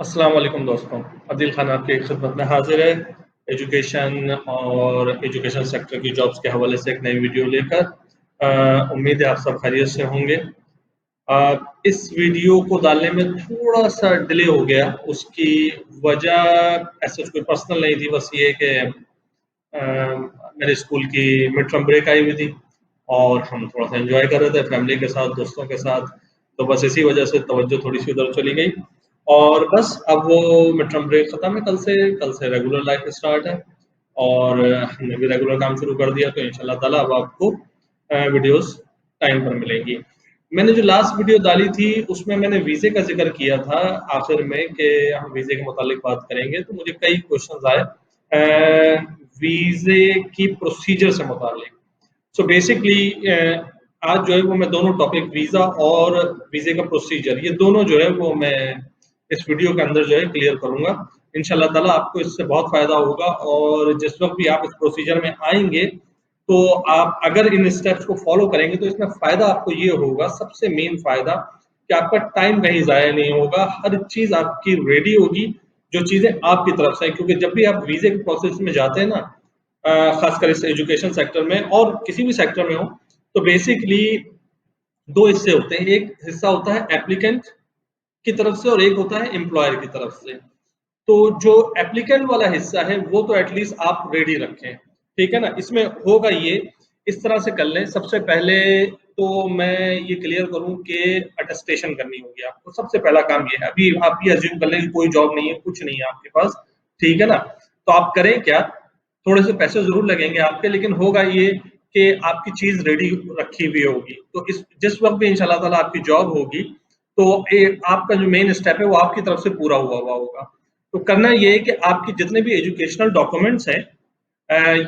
अस्सलाम वालेकुम दोस्तों, आदिल खान आपकी खिदमत में हाजिर है। एजुकेशन और एजुकेशन सेक्टर की जॉब्स के हवाले से एक नई वीडियो लेकर। उम्मीद है आप सब खैरियत से होंगे। इस वीडियो को डालने में थोड़ा सा डिले हो गया, उसकी वजह ऐसा कोई पर्सनल नहीं थी, बस ये कि मेरे स्कूल की मिड टर्म ब्रेक आई हुई थी और हम थोड़ा सा एंजॉय कर रहे थे फैमिली के साथ, दोस्तों के साथ। तो बस इसी वजह से तवज्जो थोड़ी सी उधर चली गई और बस अब वो मिड टर्म ब्रेक खत्म है। कल से रेगुलर लाइफ स्टार्ट है और हमने भी रेगुलर काम शुरू कर दिया। तो इंशाल्लाह ताला अब आपको वीडियोस टाइम पर मिलेंगी। मैंने जो लास्ट वीडियो डाली थी उसमें मैंने वीज़े का ज़िक्र किया था आखिर में कि हम वीज़े के मुतालिक बात करेंगे, तो मुझे कई क्वेश्चंस आए वीज़े की प्रोसीजर से मुतालिक। सो बेसिकली आज जो है वो मैं दोनों टॉपिक वीज़ा और वीज़े का प्रोसीजर, ये दोनों जो है वो मैं इस वीडियो के अंदर जो है क्लियर करूंगा। इंशाल्लाह ताला आपको इससे बहुत फ़ायदा होगा और जिस वक्त भी आप इस प्रोसीजर में आएंगे तो आप अगर इन स्टेप्स को फॉलो करेंगे तो इसमें फ़ायदा आपको ये होगा, सबसे मेन फ़ायदा कि आपका टाइम कहीं ज़ाया नहीं होगा, हर चीज़ आपकी रेडी होगी, जो चीज़ें आपकी तरफ से हैं। क्योंकि जब भी आप वीज़े के प्रोसेस में जाते हैं ना, खासकर इस एजुकेशन सेक्टर में और किसी भी सेक्टर में हो, तो बेसिकली दो हिस्से होते हैं। एक हिस्सा होता है एप्लीकेंट की तरफ से और एक होता है एम्प्लॉयर की तरफ से। तो जो एप्लीकेंट वाला हिस्सा है वो तो एटलीस्ट आप रेडी रखें, ठीक है ना। इसमें होगा ये, इस तरह से कर लें। सबसे पहले तो मैं ये क्लियर करूं कि अटेस्टेशन करनी होगी आपको। सबसे पहला काम ये है, अभी आप ये अज्यूम कर लें कि कोई जॉब नहीं है, कुछ नहीं है आपके पास, ठीक है ना। तो आप करें क्या, थोड़े से पैसे जरूर लगेंगे आपके, लेकिन होगा ये कि आपकी चीज रेडी रखी हुई होगी। तो इस जिस वक्त भी इंशाल्लाह ताला आपकी जॉब होगी तो आपका जो मेन स्टेप है वो आपकी तरफ से पूरा हुआ हुआ होगा। तो करना ये है कि आपकी जितने भी एजुकेशनल डॉक्यूमेंट्स हैं,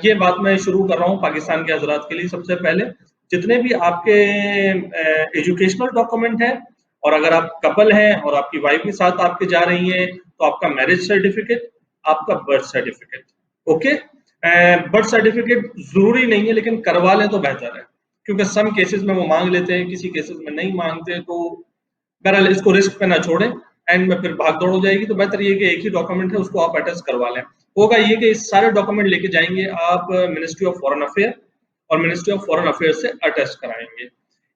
ये बात मैं शुरू कर रहा हूँ पाकिस्तान के हजरात के लिए। सबसे पहले जितने भी आपके एजुकेशनल डॉक्यूमेंट हैं, और अगर आप कपल हैं और आपकी वाइफ भी साथ आपके जा रही हैं, तो आपका मैरिज सर्टिफिकेट, आपका birth certificate. Okay, birth certificate जरूरी नहीं है लेकिन करवा लें तो बेहतर है, क्योंकि सम केसेस में वो मांग लेते हैं, किसी केसेस में नहीं मांगते। तो बहरहाल इसको रिस्क पे ना छोड़ें, एंड में फिर भाग दौड़ हो जाएगी। तो बेहतर ये कि एक ही डॉक्यूमेंट है उसको आप अटैच करवा लें। होगा ये कि इस सारे डॉक्यूमेंट लेके जाएंगे आप मिनिस्ट्री ऑफ फॉरेन अफेयर, और मिनिस्ट्री ऑफ फॉरेन अफेयर से अटैच कराएंगे।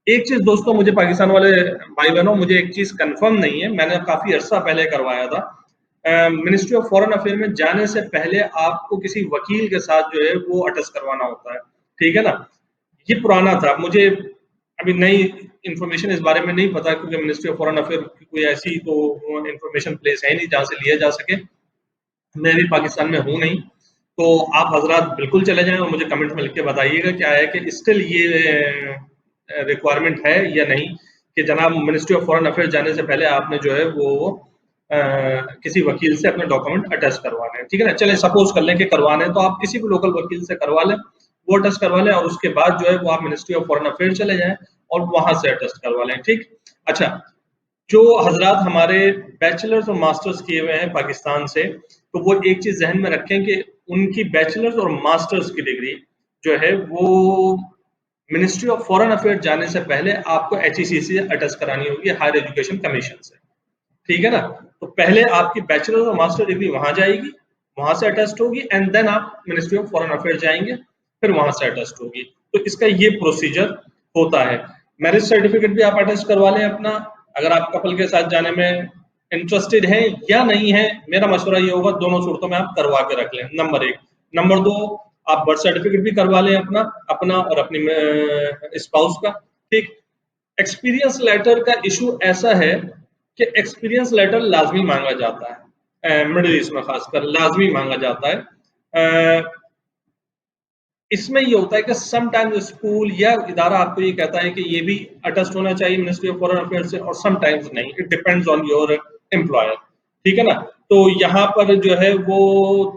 एक चीज दोस्तों, मुझे पाकिस्तान वाले भाई बहनों, मुझे एक चीज कंफर्म नहीं है, मैंने काफी अरसा पहले करवाया था। मिनिस्ट्री ऑफ फॉरेन अफेयर में जाने से पहले आपको किसी वकील के साथ जो है वो अटैच करवाना होता है, ठीक है ना। ये पुराना था, मुझे अभी नई इंफॉर्मेशन इस बारे में नहीं पता, क्योंकि मिनिस्ट्री ऑफ फॉरेन अफेयर की कोई ऐसी तो इंफॉर्मेशन प्लेस है नहीं जहाँ से लिया जा सके। मैं भी पाकिस्तान में हूँ नहीं। तो आप हजरात बिल्कुल चले जाएं और मुझे कमेंट में लिख के बताइएगा क्या है कि स्टिल ये रिक्वायरमेंट है या नहीं, कि जनाब मिनिस्ट्री ऑफ फॉरेन अफेयर जाने से पहले आपने जो है वो किसी वकील से अपने डॉक्यूमेंट अटैच करवाने हैं, ठीक है ना। चले सपोज कर लें कि करवाने हैं, तो आप किसी भी लोकल वकील से करवा लें, वो अटैच करवा लें, और उसके बाद जो है वो आप मिनिस्ट्री ऑफ फॉरेन अफेयर चले जाएं और वहां से अटैच करवा लें, ठीक। अच्छा, जो हजरात हमारे बैचलर्स और मास्टर्स किए हुए हैं पाकिस्तान से, तो वो एक चीज जहन में रखें कि उनकी बैचलर्स और मास्टर्स की डिग्री जो है वो मिनिस्ट्री ऑफ फॉरेन अफेयर जाने से पहले आपको HECC से अटैच करानी होगी, हायर एजुकेशन कमीशन से, ठीक है ना। तो पहले आपकी बैचलर और मास्टर डिग्री वहां जाएगी, वहां से अटेस्ट होगी, एंड देन आप मिनिस्ट्री ऑफ फॉरेन अफेयर जाएंगे, फिर वहां से अटेस्ट होगी। तो इसका ये प्रोसीजर होता है। मैरिज सर्टिफिकेट भी आप अटेस्ट करवा लें अपना, अगर आप कपल के साथ जाने में इंटरेस्टेड हैं या नहीं है। मेरा मशवरा ये होगा दोनों सूरतों में आप करवा के रख लें, नंबर एक। नंबर दो, आप बर्थ सर्टिफिकेट भी करवा लें अपना अपना और अपनी स्पाउस का, ठीक। एक्सपीरियंस लेटर का इशू ऐसा है कि एक्सपीरियंस लेटर लाजमी मांगा जाता है, मिडिल ईस्ट में खासकर लाजमी मांगा जाता है। इसमें ये होता है कि समटाइम्स स्कूल या इदारा आपको ये कहता है कि ये भी अटेस्ट होना चाहिए मिनिस्ट्री ऑफ फॉरेन अफेयर से, और समटाइम्स नहीं, it depends on your employer, ठीक है ना। तो यहाँ पर जो है वो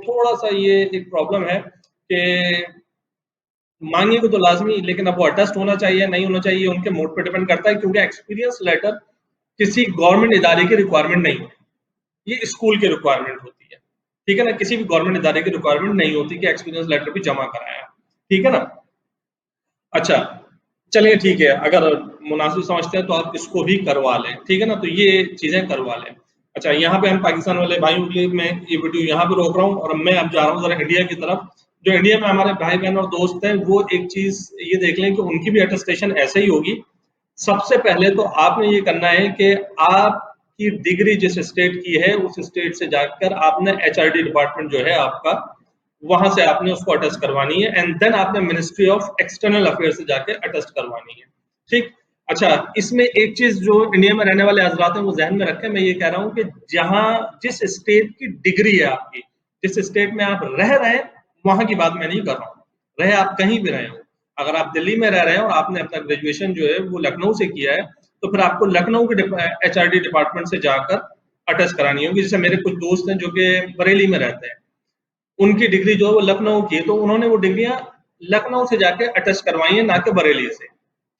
थोड़ा सा ये एक प्रॉब्लम है कि मांगेंगे तो लाजमी, लेकिन अब वो अटेस्ट होना चाहिए नहीं होना चाहिए उनके मूड पर डिपेंड करता है, क्योंकि एक्सपीरियंस लेटर किसी गवर्नमेंट इदारे की रिक्वायरमेंट नहीं होती, ये स्कूल की रिक्वायरमेंट होती है, ठीक है ना। किसी भी गवर्नमेंट इदारे की रिक्वायरमेंट नहीं होती कि एक्सपीरियंस लेटर भी जमा कराया, ठीक है ना। अच्छा, चलिए ठीक है, अगर मुनासिब समझते हैं तो आप इसको भी करवा लें, ठीक है ना। तो ये चीजें करवा लें। अच्छा, यहाँ पे हम पाकिस्तान वाले भाइयों के लिए मैं ये वीडियो यहाँ पे रोक रहा हूँ और मैं अब जा रहा हूँ जरा इंडिया की तरफ। जो इंडिया में हमारे भाई बहन और दोस्त हैं, वो एक चीज ये देख लें कि उनकी भी अटेस्टेशन ऐसे ही होगी। सबसे पहले तो आपने ये करना है कि आपकी डिग्री जिस स्टेट की है उस स्टेट से जाकर आपने एचआरडी डिपार्टमेंट जो है आपका, वहां से आपने उसको अटेस्ट करवानी है एंड देन आपने मिनिस्ट्री ऑफ एक्सटर्नल अफेयर से जाकर अटेस्ट करवानी है। ठीक। अच्छा, इसमें एक चीज जो इंडिया में रहने वाले हजरात हैं वो जहन में रखें। मैं ये कह रहा हूँ कि जहां जिस स्टेट की डिग्री है आपकी, जिस स्टेट में आप रह रहे हैं, वहां की बात मैं नहीं कर रहा हूँ। रहे आप कहीं भी रहे हो, अगर आप दिल्ली में रह रहे हैं और आपने अपना ग्रेजुएशन जो है वो लखनऊ से किया है, तो फिर आपको लखनऊ के एचआरडी डिपार्टमेंट से जाकर अटेस्ट करानी होगी। जैसे मेरे कुछ दोस्त हैं जो कि बरेली में रहते हैं, उनकी डिग्री जो है वो लखनऊ की है, तो उन्होंने वो डिग्रियां लखनऊ से जाके अटेस्ट करवाई है, ना कि बरेली से।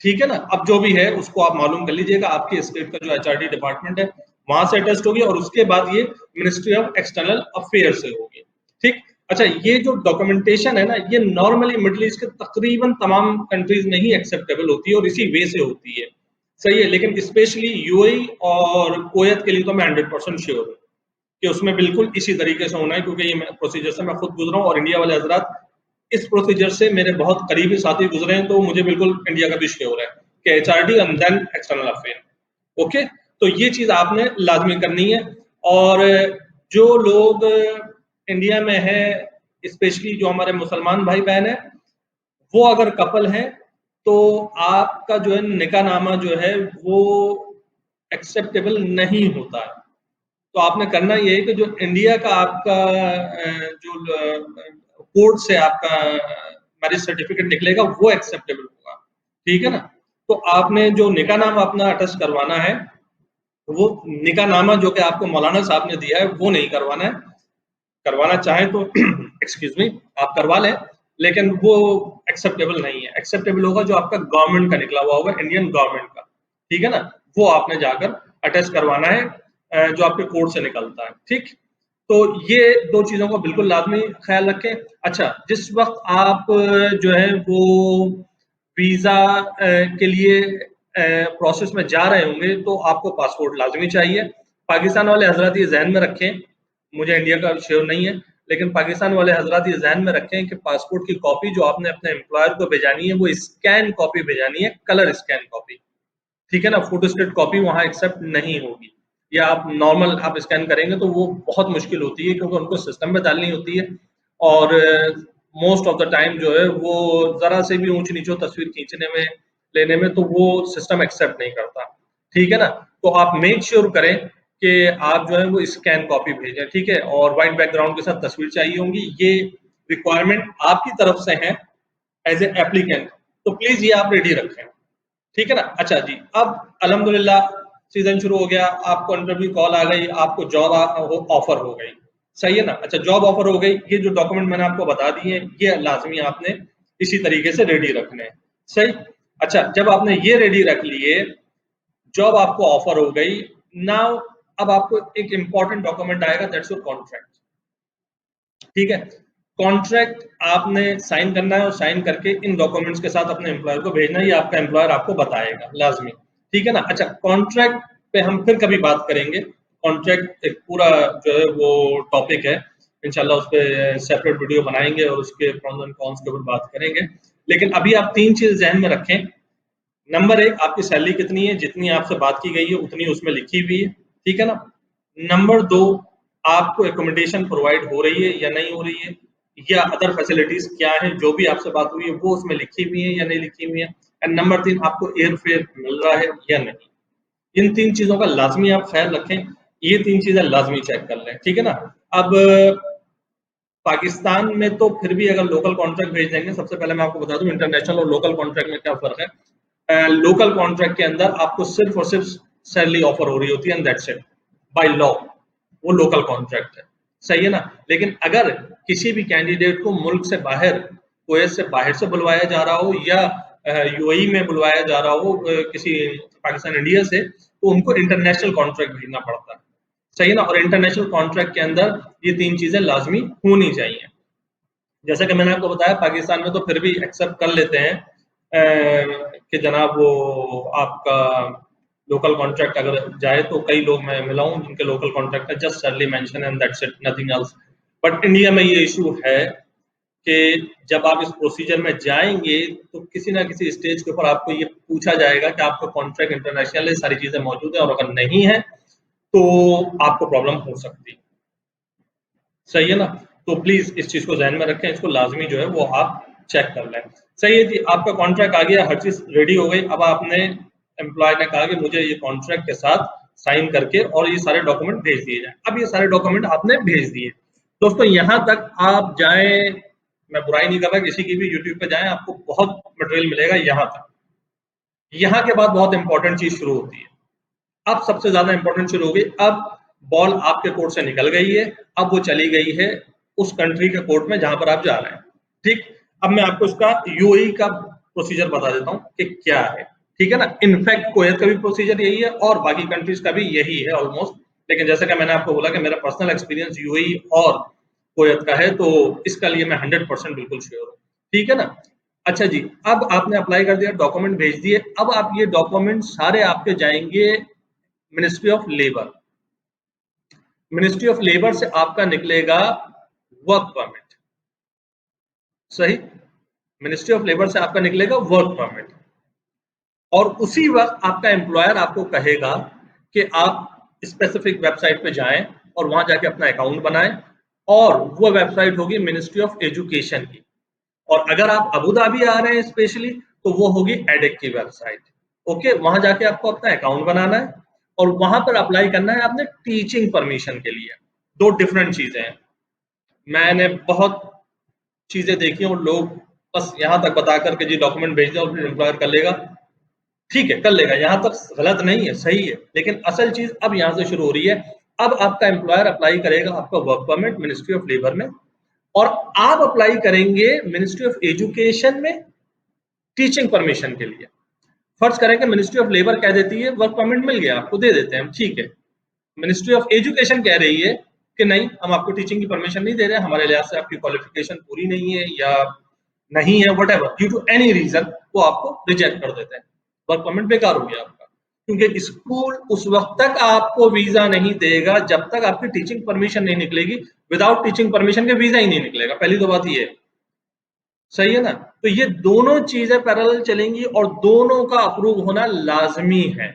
ठीक है ना। अब जो भी है उसको आप मालूम कर लीजिएगा, आपके स्टेट का जो एचआरडी डिपार्टमेंट है वहां से अटेस्ट होगी और उसके बाद ये मिनिस्ट्री ऑफ एक्सटर्नल अफेयर से होगी। ठीक। अच्छा, ये जो डॉक्यूमेंटेशन है ना, ये नॉर्मली मिडिल ईस्ट के तकरीबन तमाम कंट्रीज में ही एक्सेप्टेबल होती है और इसी वे से होती है। सही है, लेकिन स्पेशली यूएई और कुवैत के लिए तो मैं 100% श्योर हूँ कि उसमें बिल्कुल इसी तरीके से होना है, क्योंकि ये प्रोसीजर से मैं खुद गुजरा हूँ और इंडिया वाले हजरात इस प्रोसीजर से मेरे बहुत करीबी साथी गुजरे हैं, तो मुझे बिल्कुल इंडिया का भी श्योर है कि HRD and then external affair. Okay, तो ये चीज आपने लाजमी करनी है। और जो लोग इंडिया में है, स्पेशली जो हमारे मुसलमान भाई बहन है, वो अगर कपल है तो आपका जो है निकाहनामा जो है वो एक्सेप्टेबल नहीं होता है। तो आपने करना ये है कि जो इंडिया का आपका जो कोर्ट से आपका मैरिज सर्टिफिकेट निकलेगा वो एक्सेप्टेबल होगा। ठीक है ना। तो आपने जो निकाहनामा अपना अटेस्ट करवाना है, वो निकाहनामा जो कि आपको मौलाना साहब ने दिया है वो नहीं करवाना है। करवाना चाहें तो एक्सक्यूज मी, आप करवा लें, लेकिन वो एक्सेप्टेबल नहीं है। एक्सेप्टेबल होगा जो आपका गवर्नमेंट का निकला हुआ होगा, इंडियन गवर्नमेंट का। ठीक है ना। वो आपने जाकर अटेस्ट करवाना है, जो आपके कोर्ट से निकलता है। ठीक। तो ये दो चीजों का बिल्कुल लाजमी ख्याल रखें। अच्छा, जिस वक्त आप जो है वो वीजा के लिए प्रोसेस में जा रहे होंगे, तो आपको पासपोर्ट लाजमी चाहिए। पाकिस्तान वाले हजरात ये जहन में रखें, मुझे इंडिया का श्योर नहीं है, लेकिन पाकिस्तान वाले हजरात ये जहन में रखें कि पासपोर्ट की कॉपी जो आपने अपने एम्प्लॉयर को भेजानी है वो स्कैन कॉपी भेजानी है, कलर स्कैन कॉपी। ठीक है ना। फोटोस्टेट कॉपी वहां एक्सेप्ट नहीं होगी, या आप नॉर्मल आप स्कैन करेंगे तो वो बहुत मुश्किल होती है, क्योंकि उनको सिस्टम में डालनी होती है और मोस्ट ऑफ द टाइम जो है वो जरा से भी ऊंच नीचो तस्वीर खींचने में, लेने में, तो वो सिस्टम एक्सेप्ट नहीं करता। ठीक है ना। तो आप मेक श्योर करें कि आप जो है वो स्कैन कॉपी भेजें। ठीक है। और वाइट बैकग्राउंड के साथ तस्वीर चाहिए होंगी। ये रिक्वायरमेंट आपकी तरफ से है एज ए एप्लीकेंट, तो प्लीज ये आप रेडी रखें। ठीक है ना। अच्छा जी, अब अल्हम्दुलिल्लाह सीजन शुरू हो गया, आपको इंटरव्यू कॉल आ गई, आपको जॉब ऑफर हो गई। सही है ना। अच्छा, जॉब ऑफर हो गई, ये जो डॉक्यूमेंट मैंने आपको बता दिए ये लाजमी आपने इसी तरीके से रेडी रखने हैं। सही। अच्छा, जब आपने ये रेडी रख लिए, जॉब आपको ऑफर हो गई, नाउ अब आपको एक इंपॉर्टेंट डॉक्यूमेंट आएगा, दैट्स योर कॉन्ट्रैक्ट। ठीक है। कॉन्ट्रैक्ट आपने साइन करना है और साइन करके इन डॉक्यूमेंट्स के साथ अपने एम्प्लॉयर को भेजना है, या आपका एम्प्लॉयर आपको बताएगा लाजमी। ठीक है ना। अच्छा, कॉन्ट्रैक्ट पे हम फिर कभी बात करेंगे। कॉन्ट्रैक्ट एक पूरा जो है वो टॉपिक है, इंशाल्लाह उस पर सेपरेट वीडियो बनाएंगे और उसके प्रॉन्स एंड कॉन्स के ऊपर बात करेंगे। लेकिन अभी आप तीन चीज ध्यान में रखें। नंबर एक, आपकी सैलरी कितनी है, जितनी आपसे बात की गई है उतनी उसमें लिखी हुई है। ठीक है ना। नंबर दो, आपको एकोमोडेशन प्रोवाइड हो रही है या नहीं हो रही है, या अदर फैसिलिटीज क्या है जो भी आपसे बात हुई है वो उसमें लिखी हुई है या नहीं लिखी हुई है। एंड नंबर तीन, आपको एयर फेयर मिल रहा है या नहीं। इन तीन चीजों का लाजमी आप ख्याल रखें। ये तीन चीजें लाजमी चेक कर लें। ठीक है ना। अब पाकिस्तान में तो फिर भी अगर लोकल कॉन्ट्रैक्ट भेज देंगे, सबसे पहले मैं आपको बता दूं इंटरनेशनल और लोकल कॉन्ट्रैक्ट में क्या फर्क है। लोकल कॉन्ट्रैक्ट के अंदर आपको सिर्फ और सिर्फ सैलरी ऑफर हो रही होती है and that's it, by law. वो लोकल कॉन्ट्रैक्ट है। सही है ना। लेकिन अगर किसी भी कैंडिडेट को मुल्क से बाहर, कुवैत से बाहर से बुलवाया जा रहा हो, या यूएई में बुलवाया जा रहा हो किसी पाकिस्तान इंडिया से, तो उनको इंटरनेशनल कॉन्ट्रैक्ट भेजना पड़ता है। सही है ना। और इंटरनेशनल कॉन्ट्रैक्ट के अंदर ये तीन चीजें लाजमी होनी चाहिए। जैसा कि मैंने आपको बताया, पाकिस्तान में तो फिर भी एक्सेप्ट कर लेते हैं कि जनाब वो आपका लोकल कॉन्ट्रैक्ट अगर जाए तो कई लोग मैं मिला हूँ जिनके लोकल कॉन्ट्रैक्ट है, जस्ट सरली mention and that's it, nothing else. But India में ये इशू है कि जब आप इस प्रोसीजर में जाएंगे तो किसी ना किसी स्टेज के ऊपर आपको ये पूछा जाएगा कि आपका कॉन्ट्रैक्ट इंटरनेशनल है, सारी चीजें मौजूद है, और अगर नहीं है तो आपको प्रॉब्लम हो सकती है। सही है ना? तो प्लीज इस चीज को ध्यान में रखें, इसको लाजमी जो है वो आप चेक कर लें। सही है जी, आपका कॉन्ट्रैक्ट आ गया, हर चीज रेडी हो गई। अब आपने, एम्प्लॉय ने कहा कि मुझे ये कॉन्ट्रैक्ट के साथ साइन करके और ये सारे डॉक्यूमेंट भेज दिए जाए। अब ये सारे डॉक्यूमेंट आपने भेज दिए। दोस्तों यहाँ तक आप जाएं, मैं बुराई नहीं कर रहा किसी की भी, यूट्यूब पे जाएं, आपको बहुत मटेरियल मिलेगा यहाँ तक। यहाँ के बाद बहुत इंपॉर्टेंट चीज शुरू होती है। अब सबसे ज्यादा इंपॉर्टेंट शुरू होगी। अब बॉल आपके कोर्ट से निकल गई है, अब वो चली गई है उस कंट्री के कोर्ट में जहां पर आप जा रहे हैं। ठीक, अब मैं आपको इसका यूएई का प्रोसीजर बता देता हूं कि क्या है। ठीक है ना? इनफैक्ट कुवैत का भी प्रोसीजर यही है और बाकी कंट्रीज का भी यही है ऑलमोस्ट। लेकिन जैसा कि मैंने आपको बोला कि मेरा पर्सनल एक्सपीरियंस यूएई और कुवैत का है, तो इसका लिए मैं 100% बिल्कुल श्योर हूँ। ठीक है ना? अच्छा जी, अब आपने अप्लाई कर दिया, डॉक्यूमेंट भेज दिए। अब आप ये डॉक्यूमेंट सारे आपके जाएंगे ministry of labour. Ministry of labour से आपका निकलेगा वर्क परमिट। सही, मिनिस्ट्री ऑफ लेबर से आपका निकलेगा वर्क परमिट, और उसी वक्त आपका एम्प्लॉयर आपको कहेगा कि आप स्पेसिफिक वेबसाइट पे जाएं और वहां जाके अपना अकाउंट बनाएं, और वो वेबसाइट होगी मिनिस्ट्री ऑफ एजुकेशन की। और अगर आप अबू धाबी आ रहे हैं स्पेशली, तो वो होगी एडेक की वेबसाइट। ओके, वहां जाके आपको अपना अकाउंट बनाना है और वहां पर अप्लाई करना है आपने टीचिंग परमिशन के लिए। दो डिफरेंट चीजें हैं। मैंने बहुत चीजें देखी और लोग बस यहाँ तक बता करके जी डॉक्यूमेंट भेज दो और फिर एम्प्लॉयर कर लेगा। ठीक है, कर लेगा, यहाँ तक गलत नहीं है, सही है। लेकिन असल चीज अब यहाँ से शुरू हो रही है। अब आपका एम्प्लॉयर अप्लाई करेगा आपका work permit ministry of labour में, और आप अप्लाई करेंगे मिनिस्ट्री ऑफ एजुकेशन में टीचिंग परमिशन के लिए। फर्ज करेंगे मिनिस्ट्री ऑफ लेबर कह देती है वर्क परमिट मिल गया, आपको दे देते हैं, ठीक है। मिनिस्ट्री ऑफ एजुकेशन कह रही है कि नहीं, हम आपको टीचिंग की परमिशन नहीं दे रहे, हमारे लिहाज से आपकी क्वालिफिकेशन पूरी नहीं है या नहीं है, whatever, due to any reason वो आपको रिजेक्ट कर देते हैं। वर्क परमिट बेकार हो गया आपका, क्योंकि स्कूल उस वक्त तक आपको वीजा नहीं देगा जब तक आपकी टीचिंग परमिशन नहीं निकलेगी। विदाउट टीचिंग परमिशन के वीजा ही नहीं निकलेगा, पहली तो बात ये है। सही है ना? तो ये दोनों चीजें पैरेलल चलेंगी और दोनों का अप्रूव होना लाजमी है।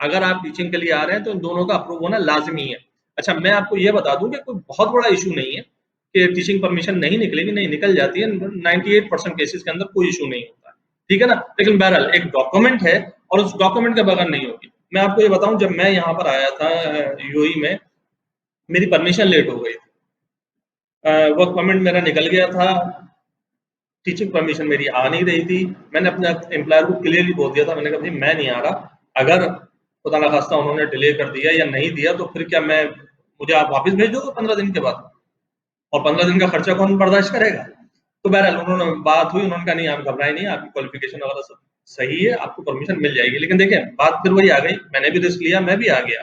अगर आप टीचिंग के लिए आ रहे हैं तो इन दोनों का अप्रूव होना लाजमी है। अच्छा, मैं आपको ये बता दूं कि कोई बहुत बड़ा इशू नहीं है कि टीचिंग परमिशन नहीं निकलेगी, नहीं निकल जाती है। 98% केसेस के अंदर कोई इशू नहीं होता है। ठीक है ना? लेकिन बहरहाल एक डॉक्यूमेंट है और उस डॉक्यूमेंट के बगैर नहीं होगी। मैं आपको ये बताऊं, जब मैं यहाँ पर आया था यूएई में, मेरी परमिशन लेट हो गई थी। वर्क परमिट मेरा निकल गया था, टीचिंग परमिशन मेरी आ नहीं रही थी। मैंने अपने एम्प्लॉयर को क्लियरली बोल दिया था, मैंने कहा भाई मैं नहीं आ रहा, अगर खुदा ना खास्ता उन्होंने डिले कर दिया या नहीं दिया तो फिर क्या, मैं, मुझे आप वापस भेज दोगे 15 दिन के बाद, और 15 दिन का खर्चा कौन बर्दाश्त करेगा? तो बहरहाल उन्होंने, बात हुई, उन्होंने कहा नहीं आप घबराए नहीं, आपकी क्वालिफिकेशन वगैरह सब सही है, आपको परमिशन मिल जाएगी। लेकिन देखें, बात फिर वही आ गई, मैंने भी रिस्क लिया, मैं भी आ गया।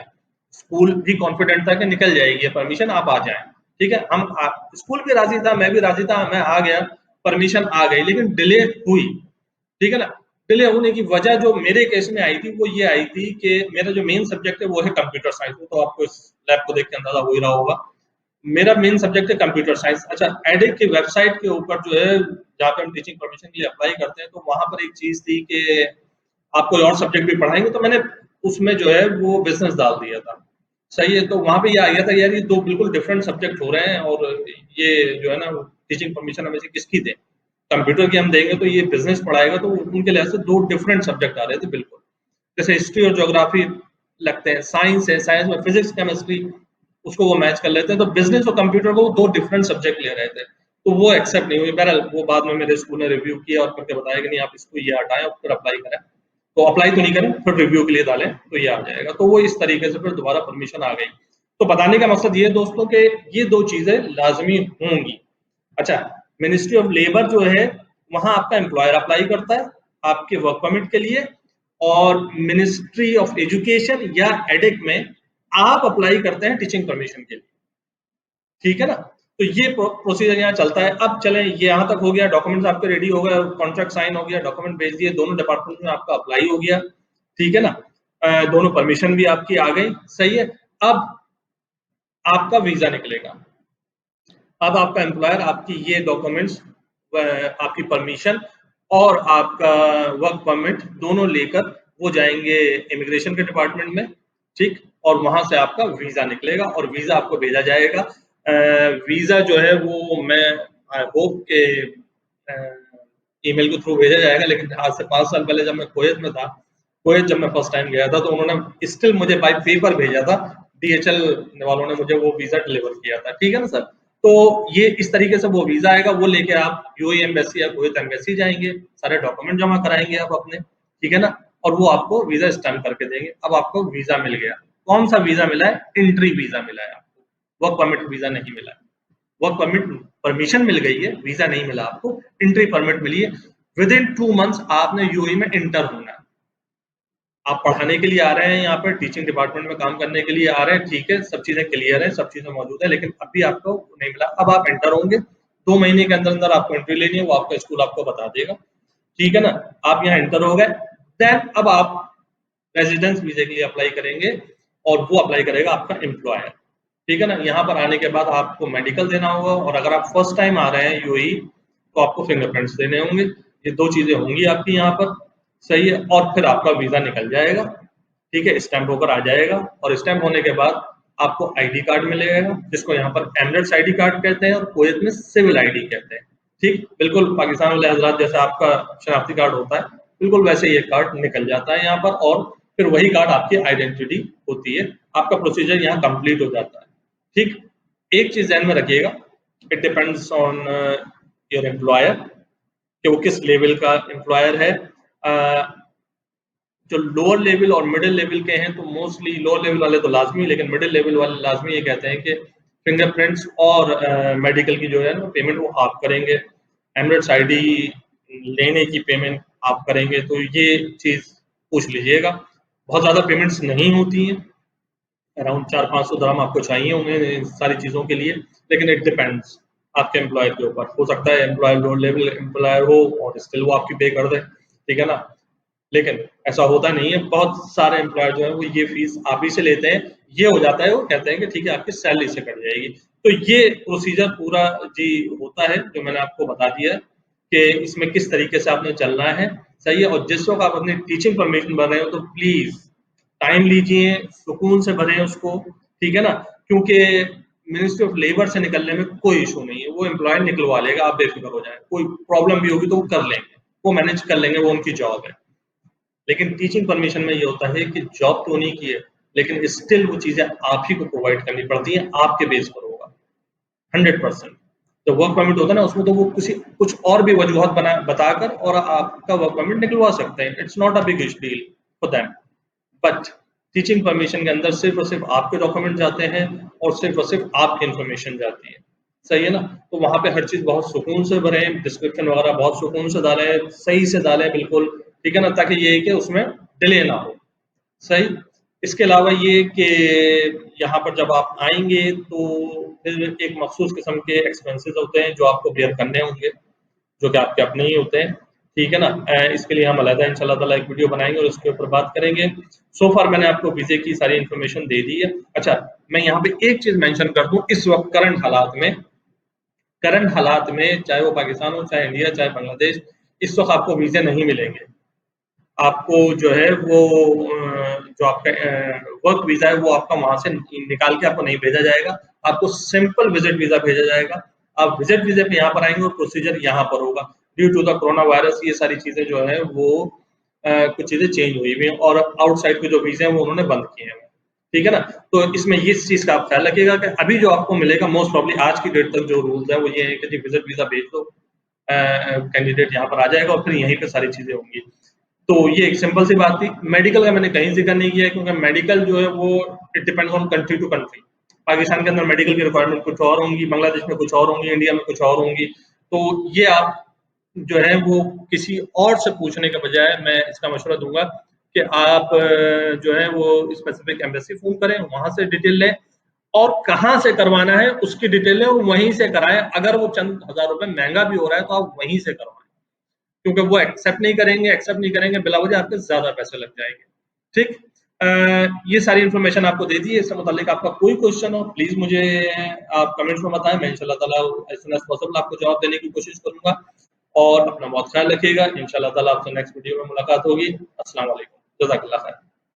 स्कूल भी कॉन्फिडेंट था कि निकल जाएगी परमिशन, आप आ जाएं। ठीक है, स्कूल भी राजी था, मैं भी राजी था, मैं आ गया, परमिशन आ गई, लेकिन डिले हुई। ठीक है ना? डिले होने की वजह जो मेरे केस में आई थी वो ये आई थी कि मेरा जो मेन सब्जेक्ट है वो है कंप्यूटर साइंस। तो आपको इस लैब को देख के अंदाजा हो ही रहा होगा, मेरा मेन सब्जेक्ट है कंप्यूटर साइंस। अच्छा, एडिक की वेबसाइट के ऊपर जो है, जहाँ पे हम टीचिंग परमिशन के लिए अप्लाई करते हैं, तो वहां पर एक चीज थी कि आप कोई और सब्जेक्ट भी पढ़ाएंगे, तो मैंने उसमें जो है वो बिजनेस डाल दिया था। सही है, तो वहां पे ये आ गया था यार, ये दो बिल्कुल डिफरेंट सब्जेक्ट हो रहे हैं, और ये जो है ना टीचिंग परमिशन हमें से किसकी दें, कंप्यूटर की हम देंगे तो ये बिजनेस पढ़ाएगा, तो उनके लिहाज से दो डिफरेंट सब्जेक्ट आ रहे थे बिल्कुल। जैसे हिस्ट्री और ज्योग्राफी लगते हैं, साइंस है, साइंस में फिजिक्स केमिस्ट्री, उसको वो मैच कर लेते हैं, तो बिजनेस और कंप्यूटर को दो डिफरेंट सब्जेक्ट ले रहे थे, तो वो एक्सेप्ट नहीं हुई। बहरहाल वो बाद में मेरे स्कूल ने रिव्यू किया और करके बताया कि नहीं, आप इसको ये हटाएं और फिर अप्लाई करें। तो अप्लाई तो नहीं करें, फिर रिव्यू के लिए डालें तो ये आ जाएगा। तो वो इस तरीके से फिर दोबारा परमिशन आ गई। तो बताने का मकसद ये है दोस्तों कि ये दो चीजें लाजमी होंगी। अच्छा, मिनिस्ट्री ऑफ लेबर जो है, वहां आपका एम्प्लॉयर अप्लाई करता है आपके वर्क परमिट के लिए, और मिनिस्ट्री ऑफ एजुकेशन या एडिक में आप अप्लाई करते हैं टीचिंग परमिशन के लिए। ठीक है ना? तो ये प्रोसीजर यहाँ चलता है। अब चलें, ये यहाँ तक हो गया, डॉक्यूमेंट्स आपके रेडी हो गए, कॉन्ट्रैक्ट साइन हो गया, डॉक्यूमेंट भेज दिए, दोनों डिपार्टमेंट में आपका अप्लाई हो गया। ठीक है ना? दोनों परमिशन भी आपकी आ गई, सही है। अब आपका वीजा निकलेगा। अब आपका एम्प्लॉयर आपकी ये डॉक्यूमेंट्स, आपकी परमिशन और आपका वर्क परमिट दोनों लेकर वो जाएंगे इमिग्रेशन के डिपार्टमेंट में, ठीक, और वहां से आपका वीजा निकलेगा और वीजा आपको भेजा जाएगा। वीजा जो है वो मैं आई होप के ईमेल के थ्रू भेजा जाएगा, लेकिन आज से 5 साल पहले जब मैं कुवैत में था, कुवैत जब मैं फर्स्ट टाइम गया था, तो उन्होंने स्टिल मुझे बाय पेपर भेजा था। डीएचएल वालों ने मुझे वो वीजा डिलीवर किया था, ठीक है ना सर। तो ये इस तरीके से वो वीजा आएगा, वो लेके आप यूएई एम्बेसी या कुवैत एम्बेसी जाएंगे, सारे डॉक्यूमेंट जमा कराएंगे आप अपने, ठीक है ना, और वो आपको वीजा स्टैम्प करके देंगे। अब आपको वीजा मिल गया। कौन सा वीजा मिला है? एंट्री वीजा मिला है आपको, वर्क परमिट वीजा नहीं मिला है। वर्क परमिट परमिशन मिल गई है, वीजा नहीं मिला आपको, एंट्री परमिट मिली है। विद इन 2 मंथ्स आपने यूएई में एंटर होना है। आप पढ़ाने के लिए आ रहे हैं, यहाँ पर टीचिंग डिपार्टमेंट में काम करने के लिए आ रहे हैं, ठीक है, सब चीजें क्लियर है, सब चीजें मौजूद है, लेकिन अभी आपको नहीं मिला। अब आप एंटर होंगे, 2 महीने के अंदर अंदर आपको एंट्री लेनी है, वो आपका स्कूल आपको बता देगा, ठीक है ना। आप यहाँ एंटर हो गए, देन अब आप रेजिडेंस वीजे के लिए अप्लाई करेंगे और वो अप्लाई करेगा आपका एम्प्लॉयर, ठीक है ना। यहाँ पर आने के बाद आपको मेडिकल देना होगा, और अगर आप फर्स्ट टाइम आ रहे हैं यूएई तो आपको फिंगरप्रिंट्स देने होंगे। ये 2 चीजें होंगी आपकी यहाँ पर, सही है। और फिर आपका वीजा निकल जाएगा, ठीक है, स्टैम्प होकर आ जाएगा, और स्टैम्प होने के बाद आपको आईडी कार्ड मिलेगा, जिसको यहाँ पर एमिरेट्स आईडी कार्ड कहते हैं और कुवैत में सिविल आईडी कहते हैं, ठीक, बिल्कुल पाकिस्तान वाले हजरात जैसे आपका शनाख्ती कार्ड होता है, बिल्कुल वैसे ये कार्ड निकल जाता है यहाँ पर, और फिर वही कार्ड आपकी आइडेंटिटी होती है। आपका प्रोसीजर यहाँ कंप्लीट हो जाता है, ठीक। एक चीज ध्यान में रखिएगा, it depends on your employer कि वो किस लेवल का एम्प्लॉयर है। जो लोअर लेवल और मिडिल लेवल के हैं तो मोस्टली लोअर लेवल वाले तो लाजमी, लेकिन मिडिल लेवल वाले लाजमी ये कहते हैं कि फिंगरप्रिंट्स और मेडिकल की जो है ना पेमेंट वो आप करेंगे, एमिरेट्स आईडी लेने की पेमेंट आप करेंगे। तो ये चीज पूछ लीजिएगा। बहुत ज्यादा पेमेंट्स नहीं होती हैं, अराउंड 400-500 दरहम आपको चाहिए होंगे इन सारी चीज़ों के लिए, लेकिन इट डिपेंड्स आपके एम्प्लॉयर के ऊपर। हो सकता है एम्प्लॉयर लो लेवल एम्प्लॉयर हो और स्टिल वो आपकी पे कर दे, ठीक है ना, लेकिन ऐसा होता नहीं है। बहुत सारे एम्प्लॉयर जो है वो ये फीस आप ही से लेते हैं, ये हो जाता है वो कहते हैं कि ठीक है आपकी सैलरी से कट जाएगी। तो ये प्रोसीजर पूरा जी होता है जो मैंने आपको बता दिया कि इसमें किस तरीके से आपने चलना है, सही है। और जिस वक्त आप अपनी टीचिंग परमिशन भर रहे हो तो प्लीज टाइम लीजिए, सुकून से भरें उसको, ठीक है ना, क्योंकि मिनिस्ट्री ऑफ लेबर से निकलने में कोई इशू नहीं है, वो एम्प्लॉय निकलवा लेगा, आप बेफिक्र हो जाए। कोई प्रॉब्लम भी होगी तो वो कर लेंगे, वो मैनेज कर लेंगे, वो उनकी जॉब है। लेकिन टीचिंग परमिशन में ये होता है कि जॉब तो उन्हीं की है, लेकिन स्टिल वो चीजें आप ही को प्रोवाइड करनी पड़ती हैं, आपके बेस पर होगा 100%। जो वर्क परमिट होता है ना उसमें तो वो किसी कुछ और भी वजूहत बना बताकर और आपका वर्क परमिट निकलवा सकते हैं, it's not a big deal for them. But teaching permission के अंदर सिर्फ और सिर्फ आपके डॉक्यूमेंट जाते हैं और सिर्फ आपकी इन्फॉर्मेशन जाती है, सही है ना। तो वहां पे हर चीज बहुत सुकून से भरें, डिस्क्रिप्शन वगैरह बहुत सुकून से डालें, सही से डालें बिल्कुल, ठीक है ना, ताकि ये है कि उसमें डिले ना हो, सही। इसके अलावा ये कि यहाँ पर जब आप आएंगे तो फिर एक मखसूस किस्म के एक्सपेंसेस होते हैं जो आपको बेयर करने होंगे, जो कि आपके अपने ही होते हैं, ठीक है ना। इसके लिए हम अलग इंशाल्लाह ताला एक वीडियो बनाएंगे और उसके ऊपर बात करेंगे। सो फार मैंने आपको वीजे की सारी इन्फॉर्मेशन दे दी है। अच्छा, मैं यहाँ पे एक चीज मेंशन कर दूं, इस वक्त करंट हालात में चाहे वो पाकिस्तान हो, चाहे इंडिया, चाहे बांग्लादेश, इस वक्त आपको वीजे नहीं मिलेंगे। आपको जो है वो जो आपका वर्क वीजा है वो आपका वहां से निकाल के आपको नहीं भेजा जाएगा, आपको सिंपल विजिट वीजा भेजा जाएगा। आप विजिट वीजे पे यहाँ पर आएंगे और प्रोसीजर यहाँ पर होगा। Due to the corona virus ये सारी चीजें जो है वो कुछ चीजें चेंज हुई हुई हैं और आउटसाइड के जो वीजे हैं वो उन्होंने बंद किए हैं, ठीक है ना। तो इसमें इस चीज का आप ख्याल रखिएगा कि अभी जो आपको मिलेगा मोस्ट प्रॉब्ली आज की डेट तक जो रूल्स है वो ये है कि विजिट वीजा भेज दो, कैंडिडेट यहाँ पर आ जाएगा और फिर यहीं पे सारी चीजें होंगी। तो ये एक सिंपल सी बात थी। मेडिकल का मैंने कहीं जिक्र नहीं किया क्योंकि मेडिकल जो है वो it depends on country to country. Pakistan के अंदर मेडिकल की रिक्वायरमेंट कुछ और होंगी, बांग्लादेश में कुछ और होंगी, इंडिया में कुछ और होंगी। तो ये आप जो है वो किसी और से पूछने के बजाय मैं इसका मशवरा दूंगा कि आप जो है वो स्पेसिफिक एम्बेसी फोन करें, वहां से डिटेल लें और कहाँ से करवाना है उसकी डिटेल लें और वहीं से कराएं। अगर वो चंद हजार रुपए महंगा भी हो रहा है तो आप वहीं से करवाएं, क्योंकि वो एक्सेप्ट नहीं करेंगे बिला वजह आपके ज्यादा पैसे लग जाएंगे, ठीक। ये सारी इन्फॉर्मेशन आपको दे दी है। इससे मुतालिक आपका कोई क्वेश्चन हो प्लीज़ मुझे आप कमेंट्स में बताएं। मैं इंशाल्लाह ताला एज सून एज पॉसिबल आपको जवाब देने की कोशिश करूंगा। और अपना बहुत ख्याल रखिएगा। इंशाल्लाह ताला आपसे नेक्स्ट वीडियो में मुलाकात होगी। अस्सलाम वालेकुम, जज़ाकल्लाह खैर।